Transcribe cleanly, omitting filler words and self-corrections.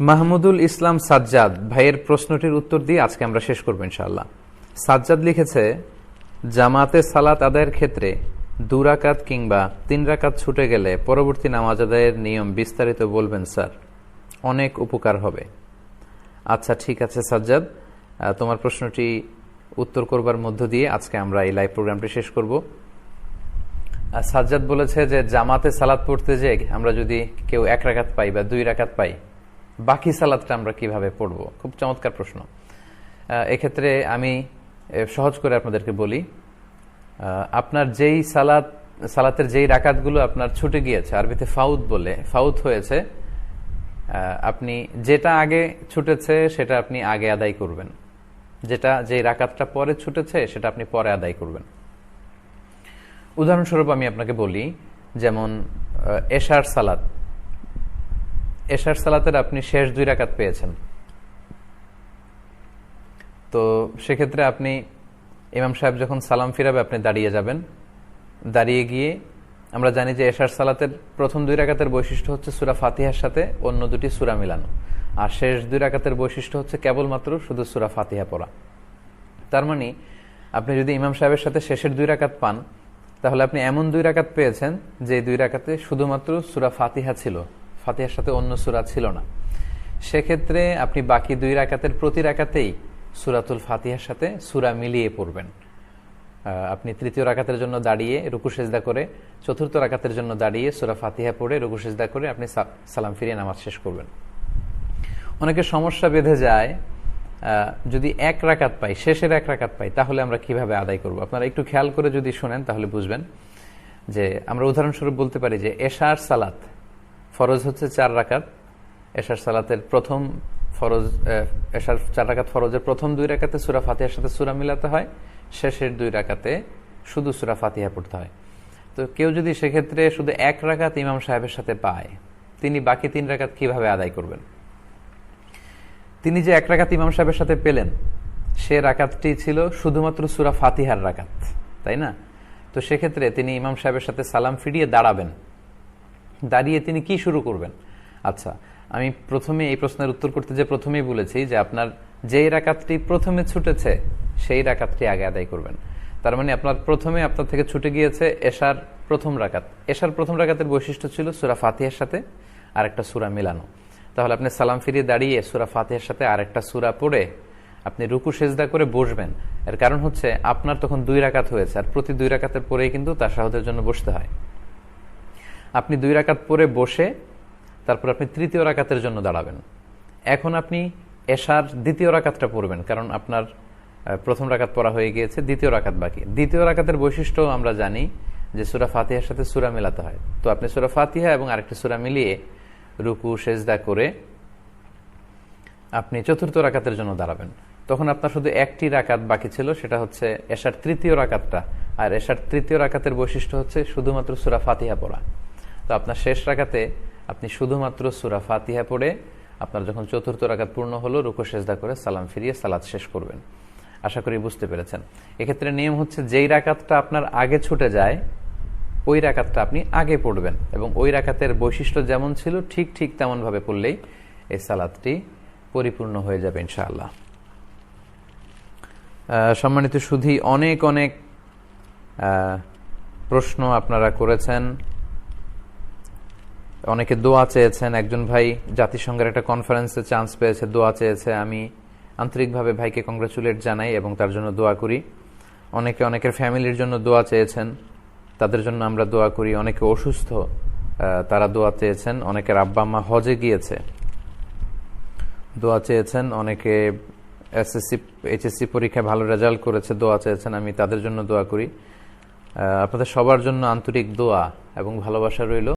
মাহমুদুল ইসলাম সাজ্জাদ ভাইয়ের প্রশ্নটির উত্তর দিয়ে আজকে আমরা শেষ করবো ইনশাআল্লাহ। সাজ্জাদ লিখেছে, জামাতে সালাত আদায়ের ক্ষেত্রে 2 রাকাত কিংবা 3 রাকাত ছুটে গেলে পরবর্তী নামাজ আদায়ের নিয়ম বিস্তারিত বলবেন স্যার, অনেক উপকার হবে। আচ্ছা ঠিক আছে সাজ্জাদ, তোমার প্রশ্নটি উত্তর করবার মধ্য দিয়ে আজকে আমরা এই লাইভ প্রোগ্রামটি শেষ করব। সাজ্জাদ বলেছে যে জামাতে সালাত পড়তে যে আমরা যদি কেউ 1 রাকাত পাই বা 2 রাকাত পাই, বাকি সালাতটা আমরা কিভাবে পড়ব? খুব চমৎকার প্রশ্ন। এক্ষেত্রে আমি সহজ করে আপনাদেরকে বলি, আপনার যেই সালাতের যেই রাকাতগুলো আপনার ছুটে গিয়েছে, আরবিতে ফাউত বলে, ফাউত হয়েছে, আপনি যেটা আগে ছুটেছে সেটা আপনি আগে আদায় করবেন, যেই রাকাতটা পরে ছুটেছে সেটা আপনি পরে আদায় করবেন। উদাহরণস্বরূপ আমি আপনাকে বলি, যেমন এশার সালাতের আপনি শেষ 2 রাকাত পেয়েছেন, তো সেক্ষেত্রে আপনি ইমাম সাহেব যখন সালাম ফিরাবে আপনি দাঁড়িয়ে যাবেন। দাঁড়িয়ে গিয়ে আমরা জানি যে এশার সালাতের প্রথম 2 রাকাতের বৈশিষ্ট্য হচ্ছে সূরা ফাতিহার সাথে অন্য 2টি সূরা মিলানো, আর শেষ 2 রাকাতের বৈশিষ্ট্য হচ্ছে কেবলমাত্র শুধু সূরা ফাতিহা পড়া। তার মানে আপনি যদি ইমাম সাহেবের সাথে শেষের 2 রাকাত পান, তাহলে আপনি এমন 2 রাকাত পেয়েছেন যে 2 রাকাতে শুধুমাত্র সূরা ফাতিহা ছিল, ফাতিহার সাথে অন্য সূরা ছিল না। সেক্ষেত্রে আপনি বাকি 2 রাকাতের প্রতি রাকাতেই সূরাতুল ফাতিহার সাথে সূরা মিলিয়ে পড়বেন। আপনি 3য় রাকাতের জন্য দাঁড়িয়ে রুকু সিজদা করে, 4র্থ রাকাতের জন্য দাঁড়িয়ে সূরা ফাতিহা পড়ে রুকু সিজদা করে আপনি সালাম ফিরিয়ে নামাজ শেষ করবেন। অনেকের সমস্যা বেঁধে যায়, যদি 1 রাকাত পাই, শেষের 1 রাকাত পাই, তাহলে আমরা কিভাবে আদায় করব? আপনারা একটু খেয়াল করে যদি শুনেন তাহলে বুঝবেন যে আমরা উদাহরণস্বরূপ বলতে পারি যে এশার সালাত ফরজ হচ্ছে 4 রাকাত। এশার সালাতের প্রথম ফরজ, এশার 4 রাকাত ফরজের প্রথম 2 রাকাতে সূরা ফাতিহার সাথে সূরা মিলাতে হয়, শেষের 2 রাকাতে শুধু সূরা ফাতিহা পড়তে হয়। তো কেউ যদি সেক্ষেত্রে শুধু 1 রাকাত ইমাম সাহেবের সাথে পায়, তিনি বাকি 3 রাকাত কিভাবে আদায় করবেন? তিনি যে 1 রাকাত ইমাম সাহেবের সাথে পেলেন, সে রাকাতটি ছিল শুধুমাত্র সূরা ফাতিহার রাকাত, তাই না? তো সেক্ষেত্রে তিনি ইমাম সাহেবের সাথে সালাম ফিরিয়ে দাঁড়াবেন। দাঁড়িয়ে তিনি কি শুরু করবেন? আচ্ছা, আমি প্রথমে এই প্রশ্নের উত্তর করতে যে প্রথমেই বলেছি যে আপনার যেই রাকাতটি প্রথমে ছুটেছে সেই রাকাতটি আগে আদায় করবেন। তার মানে আপনার থেকে ছুটে গিয়েছে এশার প্রথম রাকাত। এশার প্রথম রাকাতের বৈশিষ্ট্য ছিল সূরা ফাতিহার সাথে আরেকটা সূরা মিলানো। তাহলে আপনি সালাম ফিরিয়ে দাঁড়িয়ে সূরা ফাতিহার সাথে আরেকটা সূরা পড়ে আপনি রুকু সিজদা করে বসবেন। এর কারণ হচ্ছে আপনার তখন 2 রাকাত হয়েছে, আর প্রতি 2 রাকাতের পরেই কিন্তু তাশাহুদের জন্য বসতে হয়। আপনি 2 রাকাত পরে বসে তারপর আপনি 3য় রাকাতের জন্য দাঁড়াবেন। এখন আপনি এশার 2য় রাকাতটা পড়বেন, কারণ আপনার প্রথম রাকাত পড়া হয়ে গিয়েছে, 2য় রাকাত বাকি। 2য় রাকাতের বৈশিষ্ট্য আমরা জানি যে সূরা ফাতিহার সাথে সূরা মিলাতে হয়। তো আপনি সূরা ফাতিহা এবং আরেকটি সূরা মিলিয়ে রুকু সিজদা করে আপনি 4র্থ রাকাতের জন্য দাঁড়াবেন। তখন আপনার শুধু 1টি রাকাত বাকি ছিল, সেটা হচ্ছে এশার 3য় রাকাতটা। আর এশার 3য় রাকাতের বৈশিষ্ট্য হচ্ছে শুধুমাত্র সূরা ফাতিহা পড়া। তো আপনার শেষ রাকাতে আপনি শুধুমাত্র সূরা ফাতিহা পড়ে আপনার যখন 4র্থ রাকাত পূর্ণ হলো, রুকু সিজদা করে সালাম ফিরিয়ে সালাত শেষ করবেন। আশা করি বুঝতে পেরেছেন। এক্ষেত্রে নিয়ম হচ্ছে যেই রাকাতটা আপনার আগে ছুটে যায় ওই রাকাতটা আপনি আগে পড়বেন, এবং ওই রাকাতের বৈশিষ্ট্য যেমন ছিল ঠিক তেমন ভাবে পড়লেই এই সালাতটি পরিপূর্ণ হয়ে যাবে ইনশাআল্লাহ। সম্মানিত সুধী, অনেক প্রশ্ন আপনারা করেছেন, অনেকে দোয়া চেয়েছেন। একজন ভাই জাতিসংঘের একটা কনফারেন্সে চান্স পেয়েছে, দোয়া চেয়েছে। আমি আন্তরিকভাবে ভাইকে কংগ্রাচুলেট জানাই এবং তার জন্য দোয়া করি। অনেকের ফ্যামিলির জন্য দোয়া চেয়েছেন, তাদের জন্য আমরা দোয়া করি। অনেকে অসুস্থ, তারা দোয়া চেয়েছেন। অনেকের আব্বা আম্মা হজে গিয়েছে, দোয়া চেয়েছেন। অনেকে এইচএসসি পরীক্ষায় ভালো রেজাল্ট করেছে, দোয়া চেয়েছেন। আমি তাদের জন্য দোয়া করি। আপনাদের সবার জন্য আন্তরিক দোয়া এবং ভালোবাসা রইল।